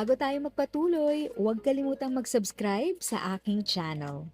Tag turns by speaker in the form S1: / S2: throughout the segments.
S1: Bago tayo magpatuloy, huwag kalimutang mag-subscribe sa aking channel.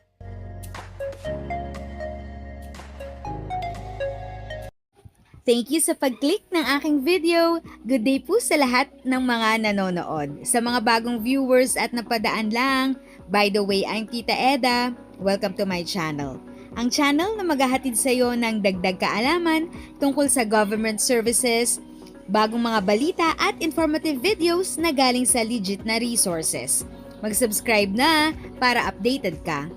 S1: Thank you sa pag-click ng aking video. Good day po sa lahat ng mga nanonood. Sa mga bagong viewers at napadaan lang, by the way, I'm Tita Eda. Welcome to my channel. Ang channel na maghahatid sa iyo ng dagdag kaalaman tungkol sa government services, bagong mga balita at informative videos na galing sa legit na resources. Mag-subscribe na para updated ka.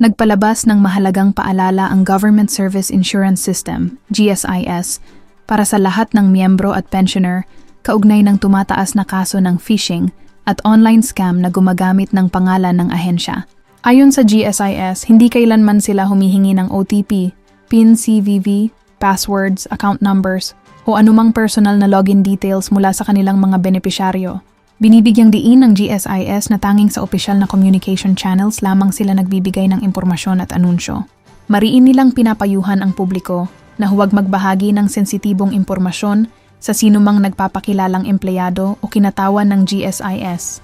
S2: Nagpalabas ng mahalagang paalala ang Government Service Insurance System, GSIS, para sa lahat ng miyembro at pensioner kaugnay ng tumataas na kaso ng phishing at online scam na gumagamit ng pangalan ng ahensya. Ayon sa GSIS, hindi kailanman sila humihingi ng OTP, PIN, CVV, passwords, account numbers, o anumang personal na login details mula sa kanilang mga benepisyaryo. Binibigyang diin ng GSIS na tanging sa opisyal na communication channels lamang sila nagbibigay ng impormasyon at anunsyo. Mariin nilang pinapayuhan ang publiko na huwag magbahagi ng sensitibong impormasyon sa sinumang nagpapakilalang empleyado o kinatawan ng GSIS,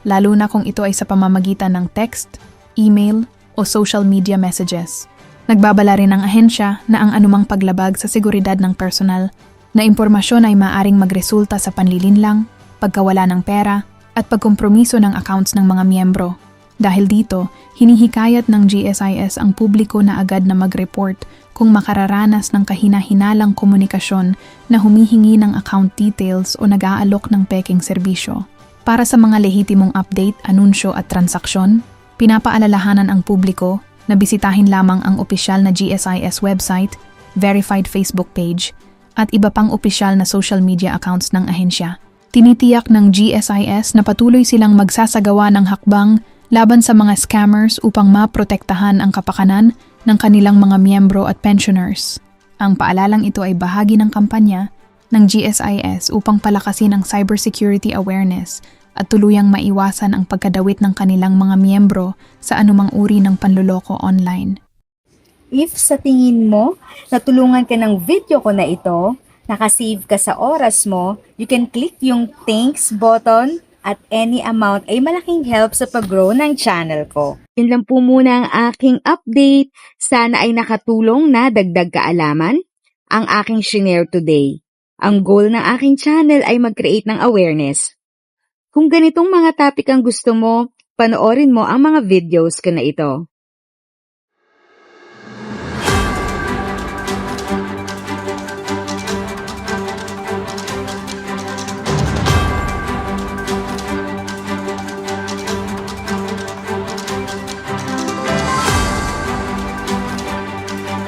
S2: lalo na kung ito ay sa pamamagitan ng text, email, o social media messages. Nagbabala rin ang ahensya na ang anumang paglabag sa seguridad ng personal na impormasyon ay maaring magresulta sa panlilinlang, pagkawala ng pera, at pagkompromiso ng accounts ng mga miyembro. Dahil dito, hinihikayat ng GSIS ang publiko na agad na mag-report kung makararanas ng kahina-hinalang komunikasyon na humihingi ng account details o nag-aalok ng peking serbisyo. Para sa mga lehitimong update, anunsyo at transaksyon, pinapaalalahanan ang publiko na bisitahin lamang ang opisyal na GSIS website, verified Facebook page, at iba pang opisyal na social media accounts ng ahensya. Tinitiyak ng GSIS na patuloy silang magsasagawa ng hakbang laban sa mga scammers upang maprotektahan ang kapakanan ng kanilang mga miyembro at pensioners. Ang paalalang ito ay bahagi ng kampanya ng GSIS upang palakasin ang cybersecurity awareness at tuluyang maiwasan ang pagkadawit ng kanilang mga miyembro sa anumang uri ng panloloko online.
S1: If sa tingin mo, natulungan ka ng video ko na ito, nakasave ka sa oras mo, you can click yung thanks button at any amount ay malaking help sa pag-grow ng channel ko. Yun lang po muna ang aking update. Sana ay nakatulong na dagdag kaalaman ang aking shinare today. Ang goal ng aking channel ay mag-create ng awareness. Kung ganitong mga topic ang gusto mo, panoorin mo ang mga videos ko na ito.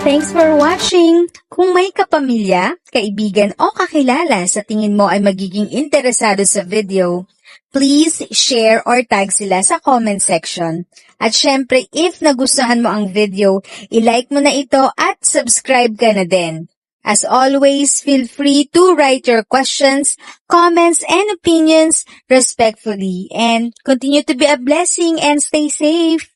S1: Thanks for watching! Kung may kapamilya, kaibigan o kakilala sa tingin mo ay magiging interesado sa video, please share or tag sila sa comment section. At syempre, if nagustuhan mo ang video, i-like mo na ito at subscribe ka na din. As always, feel free to write your questions, comments, and opinions respectfully. And continue to be a blessing and stay safe!